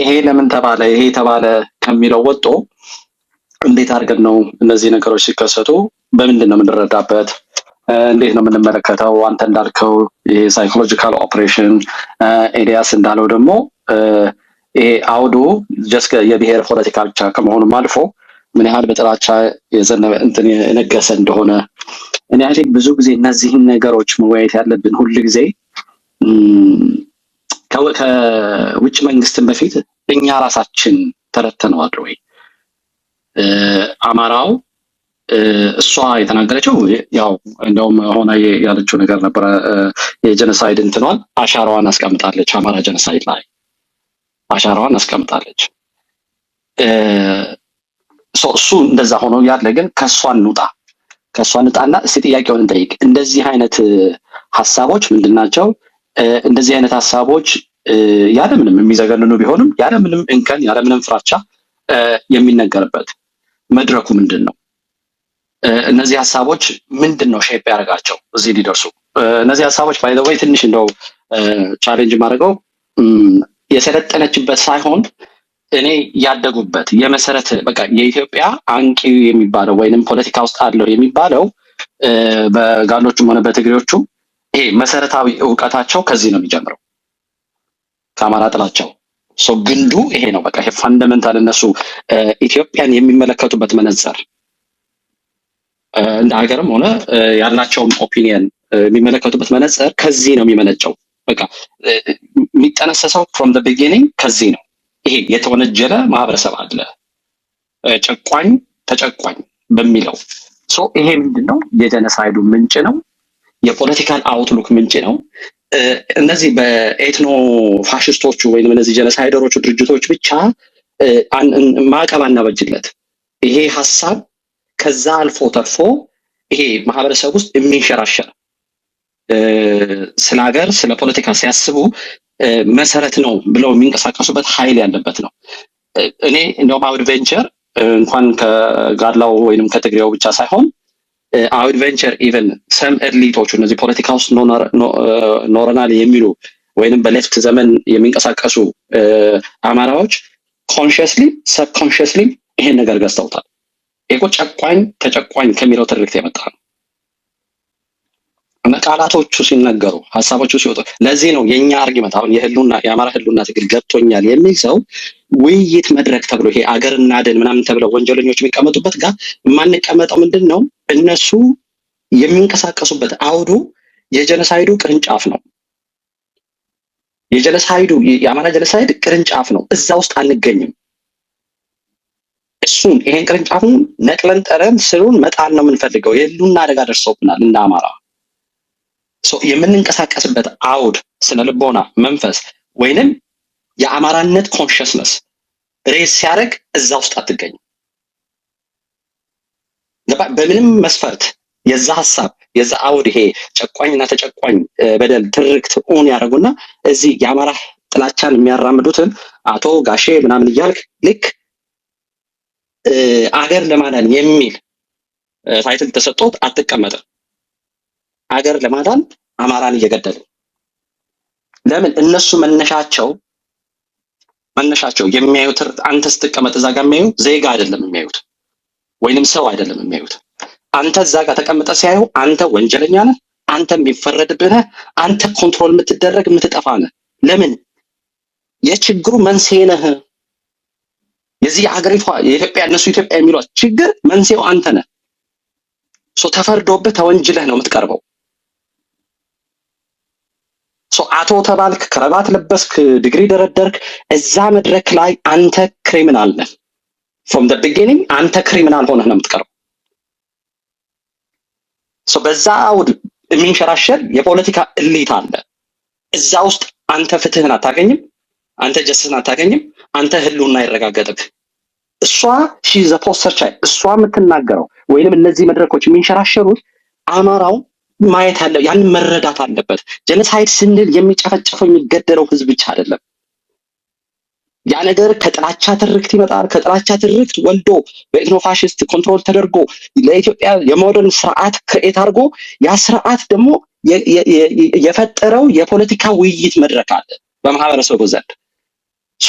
ይሄ ለምን ተባለ ይሄ ተባለ ከሚለው ወጥቶ እንዴት አድርገን ነው እነዚህ ነገሮች ሲከሰቱ በምንድን ነው የምንረዳበት? እንዴት ነው የምንመለከተው? አንተ እንዳልከው ይሄ ሳይኮሎጂካል ኦፕሬሽን፣ ኤልያስ እንዳለው ደግሞ ይሄ አውዱ ጀስት የብሔር ፖለቲካ ብቻ ከመሆኑም አልፎ ምን ያህል በጥላቻ የዘነበ እንትን የነገሰ እንደሆነ እኔ አይ ብዙ ጊዜ እነዚህን ነገሮች መወያየት ያለብን ሁሉ ጊዜ ከውጭ መንግስትን በፊት እኛ ራሳችን ተረተነዋል ወይ? አማራው እሷ የተናገረችው ያው እንደውም ሆነ ያለችው ነገር ነበረ። የጀነሳይድ እንትኗን አሻራዋን አስቀምጣለች። አማራ ጀነሳይድ ላይ አሻራዋን አስቀምጣለች። እሱ እንደዛ ሆኖ ያለ ግን ከሷ እንውጣና እስቲ ጥያቄውን እንጠይቅ። እንደዚህ አይነት ሀሳቦች ምንድናቸው? እንደዚህ አይነት ሀሳቦች ያለምንም የሚዘገንኑ ቢሆንም ያለምንም እንከን ያለምንም ፍራቻ የሚነገርበት መድረኩ ምንድን ነው? እነዚህ ሀሳቦች ምንድን ነው ሼፕ ያደርጋቸው እዚህ ሊደርሱ? እነዚህ ሀሳቦች ባይ ዘ ወይ ትንሽ እንደው ቻሌንጅ ማድረገው የሰለጠነችበት ሳይሆን እኔ ያደጉበት የመሰረት በቃ የኢትዮጵያ አንቂ የሚባለው ወይንም ፖለቲካ ውስጥ አለው የሚባለው በጋሎቹም ሆነ በትግሬዎቹ ይሄ መሰረታዊ እውቀታቸው ከዚህ ነው የሚጀምረው፣ ከአማራ ጥላቸው። ግንዱ ይሄ ነው። በቃ ይሄ ፋንዳሜንታል እነሱ ኢትዮጵያን የሚመለከቱበት መነጽር እንደ ሀገርም ሆነ ያላቸውን ኦፒኒየን የሚመለከቱበት መነጽር ከዚህ ነው የሚመነጨው። በቃ የሚጠነሰሰው ፍሮም ዘ ቢጊኒንግ ከዚህ ነው። ይሄ የተወነጀለ ማህበረሰብ አለ፣ ጨቋኝ ተጨቋኝ በሚለው ይሄ ምንድነው? የጀነሳይዱ ምንጭ ነው። የፖለቲካል አውትሉክ ምንጭ ነው። እነዚህ በኤትኖ ፋሽስቶቹ ወይም እነዚህ ጀነሳይደሮቹ ድርጅቶች ብቻ ማዕቀብ አናበጅለት። ይሄ ሀሳብ ከዛ አልፎ ተርፎ ይሄ ማህበረሰብ ውስጥ የሚንሸራሸር ስለ ሀገር ስለ ፖለቲካ ሲያስቡ መሰረት ነው ብለው የሚንቀሳቀሱበት ኃይል ያለበት ነው። እኔ እንደውም አውድ ቬንቸር እንኳን ከጋድላው ወይንም ከትግሬው ብቻ ሳይሆን አውድ ቬንቸር ኢቨን ሰም ኤሊቶቹ እነዚህ ፖለቲካ ውስጥ ኖረናል የሚሉ ወይንም በሌፍት ዘመን የሚንቀሳቀሱ አማራዎች ኮንሽስሊ ሰብኮንሽስሊ ይሄን ነገር ገዝተውታል። ይሄ ጨቋኝ ተጨቋኝ ከሚለው ትርክት የመጣ ነው። እና ቃላቶቹ ሲነገሩ ሀሳቦቹ ሲወጡ ለዚህ ነው የኛ አርጊመንት አሁን የአማራ ህልውና ትግል ገብቶኛል የሚል ሰው ውይይት መድረክ ተብሎ ይሄ አገር እናድን ምናምን ተብለው ወንጀለኞች የሚቀመጡበት ጋር የማንቀመጠው ምንድን ነው? እነሱ የሚንቀሳቀሱበት አውዱ የጀነሳይዱ ቅርንጫፍ ነው። የአማራ ጀነሳይድ ቅርንጫፍ ነው። እዛ ውስጥ አንገኝም። እሱን ይሄን ቅርንጫፉን ነቅለን ጠረን ስሩን መጣል ነው የምንፈልገው። የህልውና አደጋ ደርሶብናል እንደ አማራ። የምንንቀሳቀስበት አውድ ስነ ልቦና መንፈስ ወይንም የአማራነት ኮንሽስነስ ሬስ ሲያደርግ እዛ ውስጥ አትገኝም። በምንም መስፈርት የዛ ሀሳብ የዛ አውድ ይሄ ጨቋኝና ተጨቋኝ በደል ትርክት ኦን ያደርጉና እዚህ የአማራ ጥላቻን የሚያራምዱትን አቶ ጋሼ ምናምን እያልክ ልክ አገር ለማዳን የሚል ታይትል ተሰጥቶት አትቀመጥም። አገር ለማዳን አማራን እየገደሉ ለምን? እነሱ መነሻቸው የሚያዩት አንተ ስትቀመጥ እዛ ጋር የሚያዩ ዜጋ አይደለም የሚያዩት ወይንም ሰው አይደለም የሚያዩት። አንተ እዛ ጋር ተቀምጠ ሲያዩ አንተ ወንጀለኛ ነህ፣ አንተ የሚፈረድብህ ነህ፣ አንተ ኮንትሮል የምትደረግ የምትጠፋ ነህ። ለምን? የችግሩ መንስኤ ነህ። የዚህ ሀገሪቷ የኢትዮጵያ እነሱ ኢትዮጵያ የሚሏት ችግር መንስኤው አንተ ነህ። ተፈርዶብህ ተወንጅለህ ነው የምትቀርበው። አቶ ተባልክ፣ ከረባት ለበስክ፣ ዲግሪ ደረደርክ፣ እዛ መድረክ ላይ አንተ ክሪሚናል ነህ። from the beginning አንተ ክሪሚናል ሆነህ ነው የምትቀርበው። በዛ አውድ የሚንሸራሸር የፖለቲካ እሊት አለ። እዛ ውስጥ አንተ ፍትህን አታገኝም፣ አንተ ጀስትን አታገኝም፣ አንተ ህልውና አይረጋገጥም። እሷ ሺ ዘ ፖስተር ቻይ እሷ የምትናገረው ወይንም እነዚህ መድረኮች የሚንሸራሸሩት አማራው ማየት አለ፣ ያን መረዳት አለበት። ጀነሳይድ ስንል የሚጨፈጨፈው የሚገደለው ህዝብ ብቻ አይደለም። ያ ነገር ከጥላቻ ትርክት ይመጣል። ከጥላቻ ትርክት ወልዶ በኤትኖ ፋሽስት ኮንትሮል ተደርጎ ለኢትዮጵያ የሞደርን ስርዓት ክሬት አድርጎ ያ ስርዓት ደግሞ የፈጠረው የፖለቲካ ውይይት መድረክ አለ በማህበረሰቡ ዘንድ።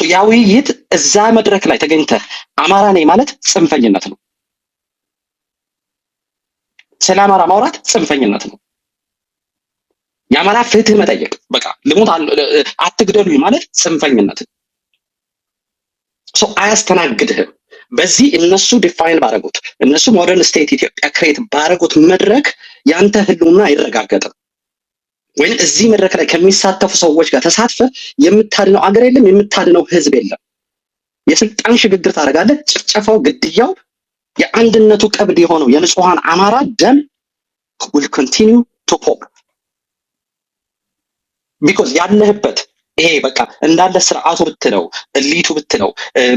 ያ ውይይት እዛ መድረክ ላይ ተገኝተህ አማራ ነኝ ማለት ጽንፈኝነት ነው። ስለ አማራ ማውራት ጽንፈኝነት ነው። የአማራ ፍትህ መጠየቅ በቃ ልሞት አትግደሉኝ ማለት ጽንፈኝነት ነው። አያስተናግድህም። በዚህ እነሱ ዲፋይን ባረጉት እነሱ ሞደርን ስቴት ኢትዮጵያ ክሬት ባረጉት መድረክ ያንተ ህልውና አይረጋገጥም። ወይም እዚህ መድረክ ላይ ከሚሳተፉ ሰዎች ጋር ተሳትፈ የምታድነው አገር የለም፣ የምታድነው ህዝብ የለም። የስልጣን ሽግግር ታደርጋለህ። ጭፍጨፋው፣ ግድያው፣ የአንድነቱ ቀብድ የሆነው የንጹሃን አማራ ደም will continue to pour because ያለህበት ይሄ በቃ እንዳለ ስርዓቱ ብትለው እሊቱ ብትለው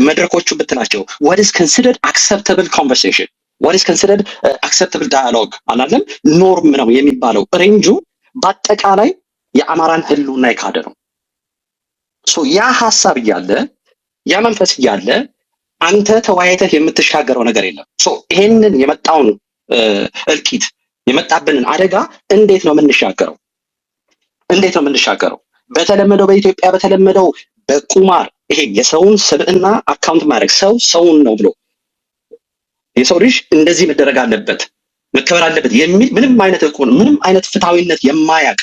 መድረኮቹ ብትላቸው what is considered acceptable conversation, what is considered acceptable dialogue አላለም ኖርም ነው የሚባለው ሬንጁ በአጠቃላይ የአማራን ህልውና የካደ ነው። ያ ሐሳብ እያለ ያ መንፈስ እያለ አንተ ተወያይተህ የምትሻገረው ነገር የለም። ይሄንን የመጣውን እልቂት የመጣብንን አደጋ እንዴት ነው የምንሻገረው? እንዴት ነው የምንሻገረው? በተለመደው በኢትዮጵያ በተለመደው በቁማር ይሄ የሰውን ስብዕና አካውንት ማድረግ ሰው ሰውን ነው ብሎ የሰው ልጅ እንደዚህ መደረግ አለበት መከበር አለበት የሚል ምንም አይነት ምንም አይነት ፍትሃዊነት የማያውቅ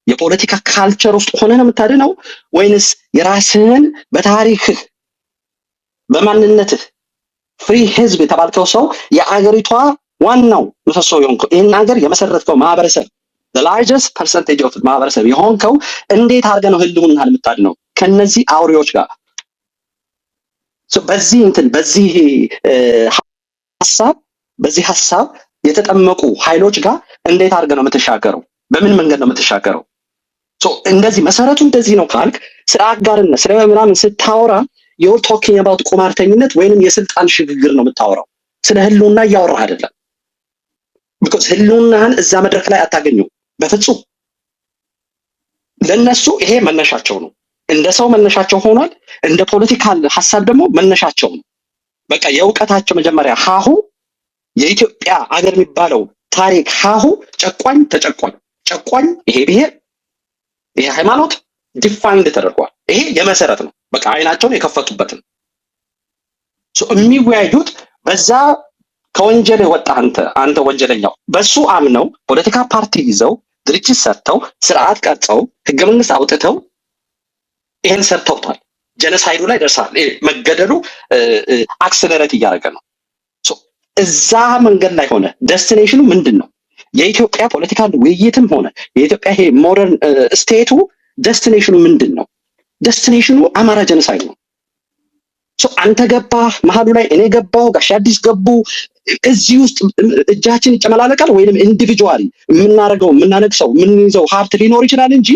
የፖለቲካ ካልቸር ውስጥ ሆነ ነው የምታድነው? ወይንስ የራስህን በታሪክህ በማንነትህ ፍሪ ህዝብ የተባልከው ሰው የአገሪቷ ዋናው ምሰሶ የሆንከው ይህን ሀገር የመሰረትከው ማህበረሰብ the largest percentage of ማህበረሰብ የሆንከው እንዴት አድርገህ ነው ህልውናህን የምታድነው ከነዚህ አውሬዎች ጋር? በዚህ ሐሳብ የተጠመቁ ኃይሎች ጋር እንዴት አድርገህ ነው የምትሻገረው? በምን መንገድ ነው የምትሻገረው? እንደዚህ መሰረቱ እንደዚህ ነው ካልክ ስለ አጋርነት ስለ ምናምን ስታወራ you're talking about ቁማርተኝነት ወይንም የስልጣን ሽግግር ነው የምታወራው። ስለ ህልውና እያወራህ አይደለም። because ህልውናህን እዛ መድረክ ላይ አታገኘው በፍጹም። ለነሱ ይሄ መነሻቸው ነው። እንደ ሰው መነሻቸው ሆኗል። እንደ ፖለቲካል ሐሳብ ደግሞ መነሻቸው ነው። በቃ የእውቀታቸው መጀመሪያ ሀሁ የኢትዮጵያ አገር የሚባለው ታሪክ ሀሁ ጨቋኝ ተጨቋኝ ጨቋኝ ይሄ ብሔር ይሄ ሃይማኖት ዲፋይንድ ተደርጓል። ይሄ የመሰረት ነው። በቃ አይናቸውን የከፈቱበት ነው። የሚወያዩት በዛ ከወንጀል ወጣ አንተ ወንጀለኛው በሱ አምነው ፖለቲካ ፓርቲ ይዘው ድርጅት ሰርተው ስርዓት ቀርጸው ህገ መንግስት አውጥተው ይሄን ሰርተውታል። ጀነሳይዱ ላይ ደርሳል። መገደሉ አክሰለሬት እያደረገ ነው። እዛ መንገድ ላይ ሆነ ዴስቲኔሽኑ ምንድን ነው? የኢትዮጵያ ፖለቲካል ውይይትም ሆነ የኢትዮጵያ ይሄ ሞደርን ስቴቱ ዴስቲኔሽኑ ምንድን ነው? ዴስቲኔሽኑ አማራ ጀነሳይድ ነው። አንተ ገባህ መሀሉ ላይ እኔ ገባሁ ጋሽ አዲስ ገቡ። እዚህ ውስጥ እጃችን ይጨመላለቃል ወይንም ኢንዲቪጁዋሊ የምናነግሰው የምንይዘው ሀብት ሊኖር ይችላል እንጂ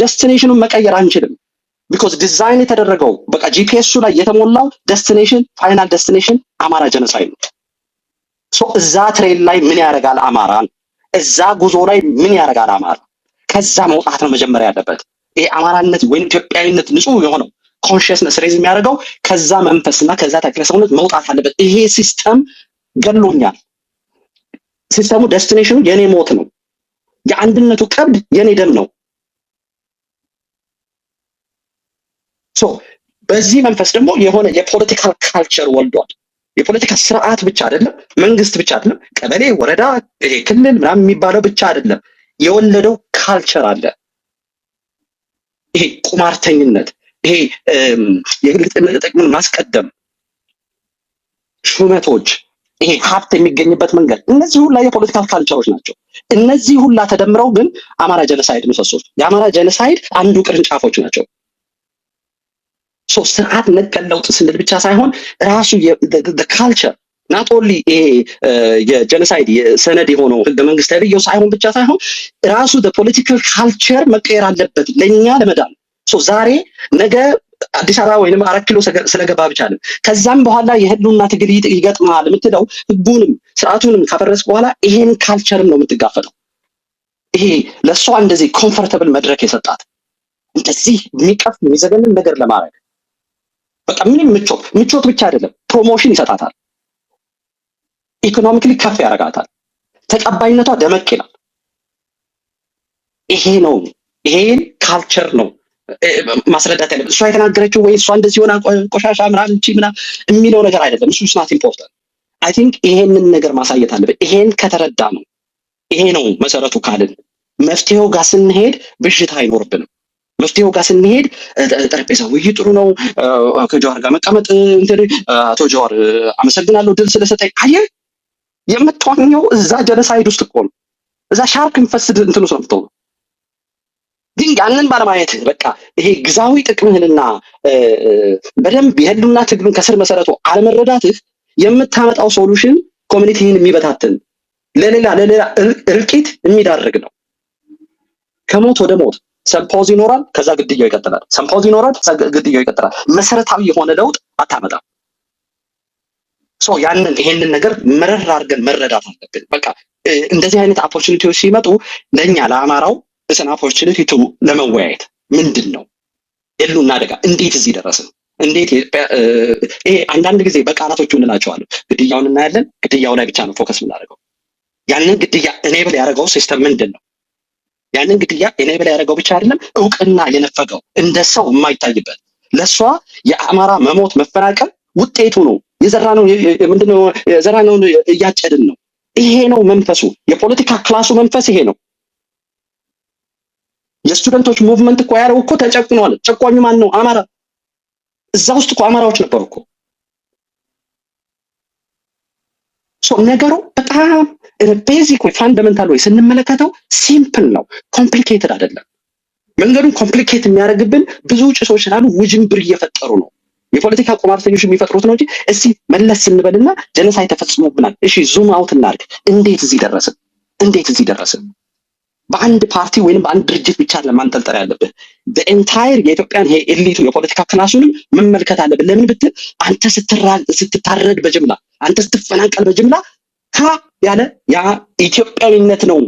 ዴስቲኔሽኑን መቀየር አንችልም። ቢኮዝ ዲዛይን የተደረገው በቃ ጂፒኤሱ ላይ የተሞላው ዴስቲኔሽን ፋይናል ዴስቲኔሽን አማራ ጀነሳይድ ነው። እዛ ትሬል ላይ ምን ያደርጋል አማራ? እዛ ጉዞ ላይ ምን ያደርጋል አማራ? ከዛ መውጣት ነው መጀመሪያ ያለበት። ይሄ አማራነት ወይም ኢትዮጵያዊነት ንጹህ የሆነው ኮንሽስነስ ሬዝ የሚያደርገው ከዛ መንፈስና ከዛ ተክለ ሰውነት መውጣት አለበት። ይሄ ሲስተም ገሎኛል። ሲስተሙ ዴስቲኔሽኑ የኔ ሞት ነው። የአንድነቱ ቀብድ የኔ ደም ነው። በዚህ መንፈስ ደግሞ የሆነ የፖለቲካል ካልቸር ወልዷል። የፖለቲካ ስርዓት ብቻ አይደለም፣ መንግስት ብቻ አይደለም፣ ቀበሌ፣ ወረዳ፣ ይሄ ክልል ምናምን የሚባለው ብቻ አይደለም። የወለደው ካልቸር አለ። ይሄ ቁማርተኝነት፣ ይሄ የግል ጥቅምን ማስቀደም፣ ሹመቶች፣ ይሄ ሀብት የሚገኝበት መንገድ፣ እነዚህ ሁላ የፖለቲካል ካልቸሮች ናቸው። እነዚህ ሁላ ተደምረው ግን አማራ ጀነሳይድ ምሰሶች፣ የአማራ ጀነሳይድ አንዱ ቅርንጫፎች ናቸው። ስርዓት ነቀል ለውጥ ስንል ብቻ ሳይሆን ራሱ ካልቸር ናት ኦንሊ ይሄ የጀነሳይድ ሰነድ የሆነው ህገ መንግስት ተብዬው ሳይሆን ብቻ ሳይሆን ራሱ ፖለቲካል ካልቸር መቀየር አለበት ለኛ ለመዳን። ዛሬ ነገ አዲስ አበባ ወይንም 4 ኪሎ ስለገባ ብቻ አይደለም፣ ከዛም በኋላ የህልውና ትግል ይገጥማል የምትለው ህጉንም ስርዓቱንም ካፈረስ በኋላ ይሄን ካልቸርም ነው የምትጋፈጠው። ይሄ ለሷ እንደዚህ ኮምፎርታብል መድረክ የሰጣት እንደዚህ የሚቀፍ የሚዘገንን ነገር ለማድረግ በቃ ምንም ምቾት ብቻ አይደለም፣ ፕሮሞሽን ይሰጣታል። ኢኮኖሚክሊ ከፍ ያደርጋታል። ተቀባይነቷ ደመቅ ይላል። ይሄ ነው፣ ይሄን ካልቸር ነው ማስረዳት ያለበት። እሷ የተናገረችው ወይ እሷ እንደዚህ ሆና ቆሻሻ ምናምን እንቺ ምናምን የሚለው ነገር አይደለም። እሱ ስናት ኢምፖርታንት። አይ ቲንክ ይሄንን ነገር ማሳየት አለበት። ይሄን ከተረዳ ነው ይሄ ነው መሰረቱ ካልን መፍትሄው ጋር ስንሄድ ብዥታ አይኖርብንም። መፍትሄው ጋር ስንሄድ ጠረጴዛ ውይይት ጥሩ ነው፣ ከጀዋር ጋር መቀመጥ እንትን አቶ ጀዋር አመሰግናለሁ ድል ስለሰጠኝ። አየህ የምትዋኘው እዛ ጀነሳይድ ውስጥ እኮ ነው። እዛ ሻርክ የሚፈስድ እንትኑ ሰምቶ ግን ያንን ባለማየት በቃ ይሄ ግዛዊ ጥቅምህንና በደንብ የህልውና ትግሉን ከስር መሰረቱ አለመረዳትህ የምታመጣው ሶሉሽን ኮሚኒቲን የሚበታትን ለሌላ እልቂት የሚዳርግ ነው። ከሞት ወደ ሞት ሰምፖዝ ይኖራል፣ ከዛ ግድያው ይቀጥላል። ሰምፖዝ ይኖራል፣ ከዛ ግድያው ይቀጥላል። መሰረታዊ የሆነ ለውጥ አታመጣም። ያንን ይሄንን ነገር መረር አድርገን መረዳት አለብን። በቃ እንደዚህ አይነት ኦፖርቹኒቲዎች ሲመጡ ለኛ ለአማራው እስን ኦፖርቹኒቲ ቱ ለመወያየት ምንድን ነው የህልውና አደጋ እንዴት እዚህ ደረስን? እንዴት ይሄ አንዳንድ ጊዜ በቃላቶቹ እንላቸዋለን። ግድያውን እናያለን። ግድያው ላይ ብቻ ነው ፎከስ የምናደርገው። ያንን ግድያ እኔብል ያደረገው ሲስተም ምንድን ነው? ያንን ግድያ እኔብል ያደረገው ብቻ አይደለም እውቅና የነፈገው እንደ ሰው የማይታይበት ለሷ የአማራ መሞት መፈናቀል ውጤቱ ነው። የዘራነው ምንድነው? የዘራነውን እያጨድን ነው። ይሄ ነው መንፈሱ። የፖለቲካ ክላሱ መንፈስ ይሄ ነው። የስቱደንቶች ሙቭመንት እኮ ያለው እኮ ተጨቁኗል። ጨቋኙ ማን ነው? አማራ። እዛ ውስጥ እኮ አማራዎች ነበሩ እኮ። ነገሩ በጣም ቤዚክ ወይ ፋንዳሜንታል ወይ ስንመለከተው ሲምፕል ነው፣ ኮምፕሊኬትድ አይደለም። መንገዱን ኮምፕሊኬት የሚያደርግብን ብዙ ጭሶች ስላሉ ውጅንብር እየፈጠሩ ነው። የፖለቲካ ቁማርተኞች የሚፈጥሩት ነው እንጂ እስቲ መለስ ስንበልና ጀነሳይድ ተፈጽሞብናል። እሺ ዙም አውት እናድርግ። እንዴት እዚህ ደረስን? እንዴት እዚህ ደረስን? በአንድ ፓርቲ ወይንም በአንድ ድርጅት ብቻ ለማንጠልጠል ያለብህ በኤንታየር የኢትዮጵያን ይሄ ኤሊቱ የፖለቲካ ክላሱንም መመልከት አለብን። ለምን ብትል አንተ ስትታረድ በጅምላ አንተ ስትፈናቀል በጅምላ ያለ ያ ኢትዮጵያዊነት ነው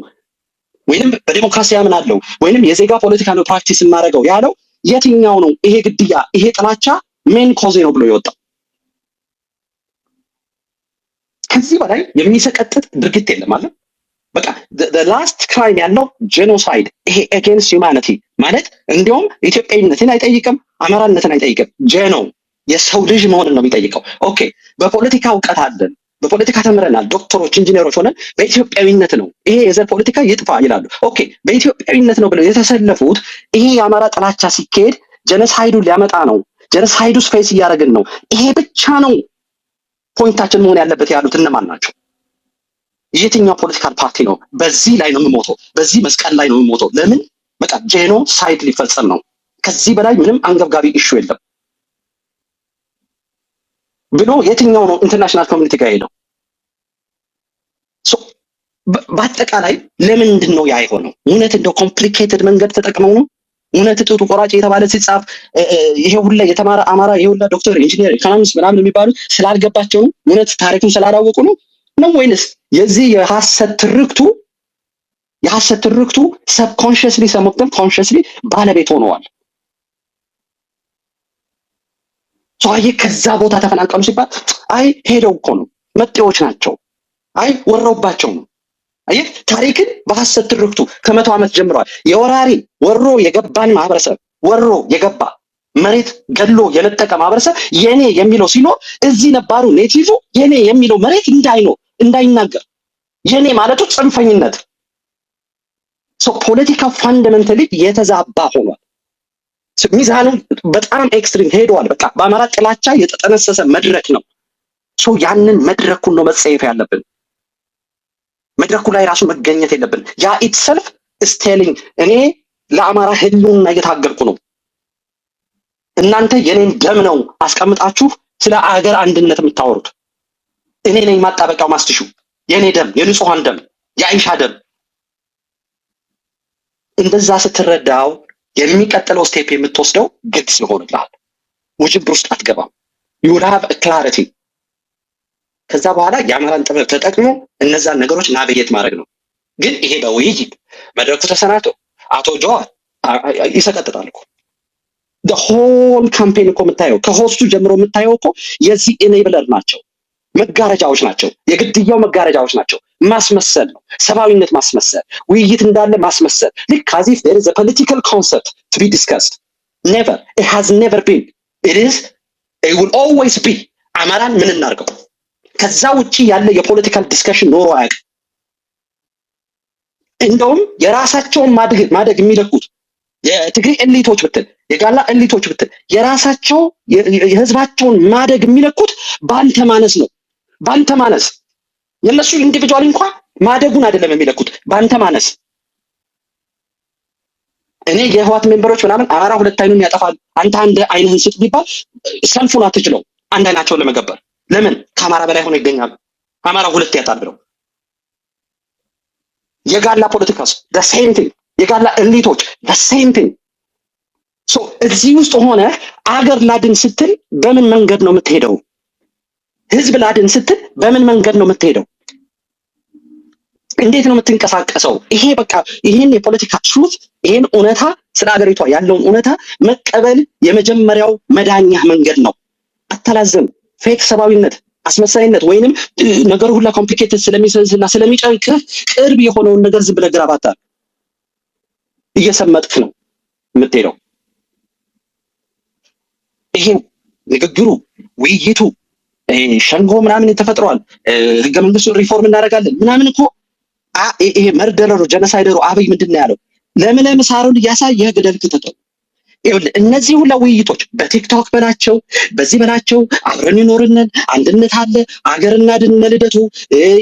ወይንም በዲሞክራሲ ያምናለው ወይንም የዜጋ ፖለቲካ ነው ፕራክቲስ እናደርገው ያለው የትኛው ነው? ይሄ ግድያ ይሄ ጥላቻ ሜን ኮዝ ነው ብሎ ይወጣው። ከዚህ በላይ የሚሰቀጥጥ ድርጊት የለም አለ። በቃ the last crime ያለው ጄኖሳይድ ይሄ against humanity ማለት እንዲያውም ኢትዮጵያዊነትን አይጠይቅም፣ አማራነትን አይጠይቅም። ጄኖ የሰው ልጅ መሆንን ነው የሚጠይቀው። ኦኬ በፖለቲካ እውቀት አለን፣ በፖለቲካ ተምረናል፣ ዶክተሮች ኢንጂነሮች ሆነን በኢትዮጵያዊነት ነው ይሄ የዘር ፖለቲካ ይጥፋ ይላሉ። ኦኬ በኢትዮጵያዊነት ነው ብለው የተሰለፉት ይሄ የአማራ ጥላቻ ሲካሄድ ጄኖሳይዱን ሊያመጣ ነው፣ ጄኖሳይዱ ስፔስ እያደረግን ነው፣ ይሄ ብቻ ነው ፖይንታችን መሆን ያለበት ያሉት እነማን ናቸው? የትኛው ፖለቲካል ፓርቲ ነው በዚህ ላይ ነው የምሞተው፣ በዚህ መስቀል ላይ ነው የምሞተው? ለምን? በቃ ጄኖሳይድ ሊፈጸም ነው፣ ከዚህ በላይ ምንም አንገብጋቢ ኢሹ የለም ብሎ የትኛው ነው ኢንተርናሽናል ኮሚኒቲ ጋር ሄደው? በአጠቃላይ ለምንድን ነው ያ የሆነው? እውነት እንደው ኮምፕሊኬትድ መንገድ ተጠቅመው ነው? እውነት ጡቱ ቆራጭ የተባለ ሲጻፍ ይሄ ሁላ የተማረ አማራ ይሄ ሁላ ዶክተር ኢንጂነር ኢኮኖሚስት ምናምን የሚባሉት ስላልገባቸው ነው? እውነት ታሪኩን ስላላወቁ ነው ነው ወይንስ የዚህ የሐሰት ትርክቱ ሰብኮንሺየስሊ ሰሞተን ኮንሺየስሊ ባለቤት ሆነዋል? ሰውዬ ከዛ ቦታ ተፈናቀሉ ሲባል አይ ሄደው እኮ ነው መጤዎች ናቸው፣ አይ ወረውባቸው ነው። አይ ታሪክን በሐሰት ትርክቱ ከመቶ ዓመት ጀምሯል። የወራሪ ወሮ የገባን ማህበረሰብ ወሮ የገባ መሬት ገሎ የነጠቀ ማህበረሰብ የኔ የሚለው ሲኖር እዚህ ነባሩ ኔቲቭ የኔ የሚለው መሬት እንዳይናገር የኔ ማለቱ ጽንፈኝነት። ፖለቲካ ፋንዳሜንታሊ የተዛባ ሆኗል። ሚዛኑ በጣም ኤክስትሪም ሄዷል። በቃ በአማራ ጥላቻ የተጠነሰሰ መድረክ ነው። ያንን መድረኩን ነው መጸየፍ ያለብን። መድረኩ ላይ ራሱ መገኘት የለብን። ያ ኢትሰልፍ ስቴሊንግ እኔ ለአማራ ህልውና እየታገልኩ ነው፣ እናንተ የኔን ደም ነው አስቀምጣችሁ ስለ አገር አንድነት የምታወሩት። እኔ ነኝ ማጣበቂያው ማስትሹ፣ የኔ ደም፣ የንጹሃን ደም፣ የአይሻ ደም። እንደዛ ስትረዳው የሚቀጥለው ስቴፕ የምትወስደው ግልጽ ይሆንልሃል። ውጅብር ውስጥ አትገባም። you will have a clarity። ከዛ በኋላ የአማራን ጥበብ ተጠቅሞ እነዛን ነገሮች ናቪጌት ማድረግ ነው። ግን ይሄ በውይይት መድረኩ ተሰናቶ አቶ ጀዋር ይሰቀጥጣል እኮ the whole campaign እኮ የምታየው ከሆስቱ ጀምሮ የምታየው እኮ የዚህ ኢኔብለር ናቸው፣ መጋረጃዎች ናቸው፣ የግድያው መጋረጃዎች ናቸው። ማስመሰል ነው፣ ሰብአዊነት ማስመሰል፣ ውይይት እንዳለ ማስመሰል። ልክ as if there is a political concept to be discussed ኔቨር ኢት ሃዝ ኔቨር ቢን ኢት ኢዝ ኢት ዊል ኦልዌይስ ቢ። አማራን ምን እናርገው? ከዛ ውጪ ያለ የፖለቲካል ዲስከሽን ኖሮ አያውቅም። እንደውም የራሳቸውን ማደግ የሚለኩት የትግሬ ኤሊቶች ብትል የጋላ ኤሊቶች ብትል የራሳቸው የህዝባቸውን ማደግ የሚለኩት ባንተ ማነስ ነው። ባንተ ማነስ የነሱ ኢንዲቪጁዋል እንኳን ማደጉን አይደለም የሚለኩት ባንተ ማነስ። እኔ የህዋት ሜምበሮች ምናምን አማራ ሁለት አይኑን ያጠፋል አንተ አንድ አይንህን ስጥ ቢባል ሰልፉን አትችለው አንድ አይናቸውን ለመገበር ለምን ከአማራ በላይ ሆነ ይገኛሉ። አማራ ሁለት ያጣል ብለው የጋላ ፖለቲካስ the same thing የጋላ ኤሊቶች the same thing። ሶ እዚህ ውስጥ ሆነ አገር ላድን ስትል በምን መንገድ ነው የምትሄደው? ህዝብ ላድን ስትል በምን መንገድ ነው የምትሄደው? እንዴት ነው የምትንቀሳቀሰው? ይሄ በቃ ይሄን የፖለቲካ ትሩት ይሄን እውነታ ስለ ሀገሪቷ ያለውን እውነታ መቀበል የመጀመሪያው መዳኛ መንገድ ነው። አታላዝም። ፌክ ሰባዊነት፣ አስመሳይነት ወይንም ነገር ሁላ ኮምፕሊኬትድ ስለሚሰንስና ስለሚጨንቅህ ቅርብ የሆነውን ነገር ዝም ብለህ ግራ ባታር እየሰመጥክ ነው የምትሄደው። ይሄ ንግግሩ ውይይቱ ሸንጎ ምናምን ተፈጥሯል። ህገ መንግስቱን ሪፎርም እናደርጋለን ምናምን እኮ ይሄ መርደረሩ ጀነሳይደሩ አብይ ምንድነው ያለው? ለምለም ሳሩን እያሳየ ገደል ከተተው። ይኸውልህ እነዚህ ሁላ ውይይቶች በቲክቶክ በላቸው በዚህ በላቸው አብረን ይኖርነን አንድነት አለ አገር እናድን ልደቱ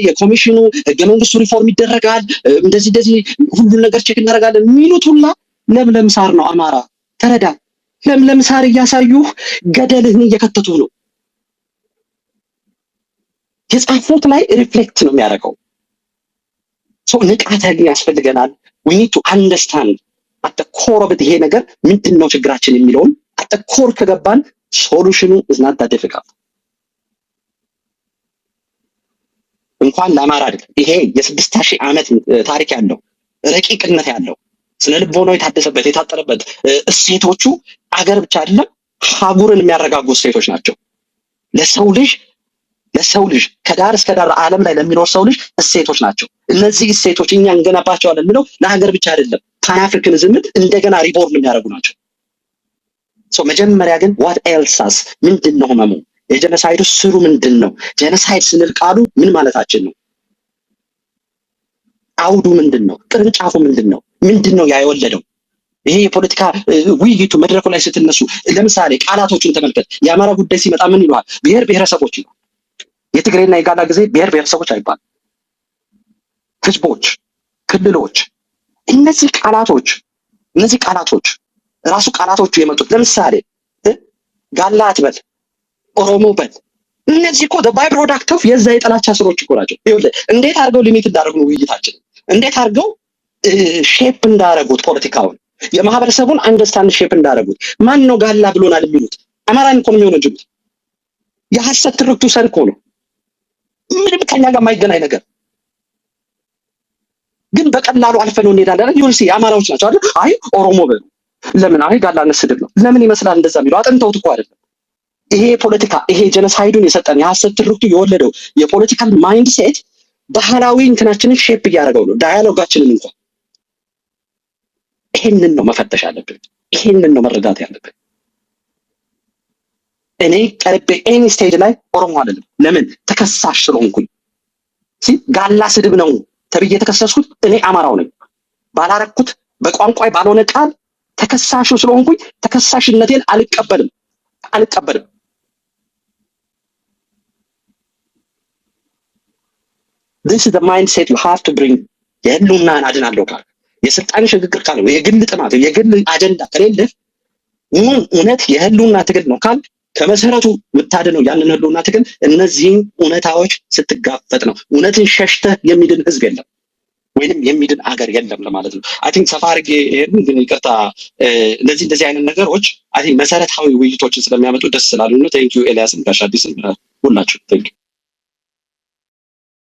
የኮሚሽኑ ህገ መንግስቱ ሪፎርም ይደረጋል እንደዚህ ሁሉ ነገር ቼክ እናደርጋለን የሚሉት ሁላ ለምለም ሳር ነው። አማራ ተረዳ። ለምለም ሳር እያሳዩህ ገደልህን እየከተቱ ነው። የጻፉት ላይ ሪፍሌክት ነው የሚያደርገው። ሶ ንቃተ ህሊና ያስፈልገናል። we need to understand at the core of it ይሄ ነገር ምንድነው ችግራችን የሚለውን at the core ከገባን ሶሉሽኑ is not that difficult። እንኳን ለአማራ አይደለም ይሄ የ6000 ዓመት ታሪክ ያለው ረቂቅነት ያለው ስነ ልቦናው የታደሰበት የታጠረበት እሴቶቹ አገር ብቻ አይደለም ሀጉርን የሚያረጋጉ እሴቶች ናቸው። ለሰው ልጅ ከዳር እስከ ዳር ዓለም ላይ ለሚኖር ሰው ልጅ እሴቶች ናቸው። እነዚህ እሴቶች እኛ እንገነባቸዋለን የሚለው ለሀገር ብቻ አይደለም ፓን አፍሪካኒዝም እንደገና ሪቦርን የሚያደርጉ ናቸው። ሶ መጀመሪያ ግን what else us ምንድነው ህመሙ? የጀነሳይዱ ስሩ ምንድነው? ጀነሳይድ ስንል ቃሉ ምን ማለታችን ነው? አውዱ ምንድነው? ቅርንጫፉ ምንድነው? ምንድነው ያይወለደው? ይሄ የፖለቲካ ውይይቱ መድረኩ ላይ ስትነሱ ለምሳሌ ቃላቶችን ተመልከት። የአማራ ጉዳይ ሲመጣ ምን ይሏል? ብሔር ብሔረሰቦች ይሏል። የትግሬና የጋላ ጊዜ ብሔር ብሔረሰቦች አይባል፣ ህዝቦች፣ ክልሎች። እነዚህ ቃላቶች ራሱ ቃላቶቹ የመጡት ለምሳሌ ጋላ አትበል፣ ኦሮሞ በል። እነዚህ እኮ ባይ ፕሮዳክት ኦፍ የዛ የጥላቻ ስሮች እኮ ናቸው። ይኸውልህ እንዴት አድርገው ሊሚት እንዳደረጉ ነው ውይይታችን፣ እንዴት አድርገው ሼፕ እንዳደረጉት ፖለቲካውን የማህበረሰቡን አንደርስታንድ ሼፕ እንዳደረጉት። ማን ነው ጋላ ብሎናል የሚሉት? አማራን እኮ ነው የሚሆነው። የሐሰት ትርክቱ ሰልኮ ነው ምንም ከኛ ጋር የማይገናኝ ነገር ግን በቀላሉ አልፈነው እንሄዳለን። ይሁንስ አማራዎች ናቸው አይደል? አይ ኦሮሞ በሉ ለምን? አይ ጋላነት ስድብ ነው ለምን ይመስላል እንደዛ የሚለው አጥንተውት እኮ አይደለም። ይሄ ፖለቲካ ይሄ ጀነሳይዱን የሰጠን የሐሰት ትርክቱ የወለደው የፖለቲካል ማይንድ ሴት ባህላዊ እንትናችንን ሼፕ እያደረገው ነው። ዳያሎጋችንን እንኳን ይሄንን ነው መፈተሽ ያለብን። ይሄንን ነው መረዳት ያለብን። እኔ ቀርቤ ኤኒ ስቴጅ ላይ ኦሮሞ አይደለም። ለምን? ተከሳሽ ስለሆንኩኝ። ጋላ ስድብ ነው ተብዬ የተከሰስኩት እኔ አማራው ነኝ። ባላረኩት በቋንቋይ ባልሆነ ቃል ተከሳሹ ስለሆንኩኝ ተከሳሽነቴን አልቀበልም። This is the mindset you have to bring። የህልውናን አድናለሁ ካል የስልጣን ሽግግር ካል የግል ጥማት የግል አጀንዳ ከሌለ እውነት የህልውና ትግል ነው ካል ከመሰረቱ የምታድነው ያንን ህልውና ትግል እነዚህን እውነታዎች ስትጋፈጥ ነው። እውነትን ሸሽተህ የሚድን ህዝብ የለም ወይንም የሚድን አገር የለም ለማለት ነው። አይ ቲንክ ሰፋ አድርጌ ይሄን ግን ይቅርታ እንደዚህ አይነት ነገሮች አይ ቲንክ መሰረታዊ ውይይቶችን ስለሚያመጡ ደስ ስላሉ ነው። ቴንክ ዩ ኤልያስም ጋሽ አዲስም ሁላችሁ ቴንክ ዩ።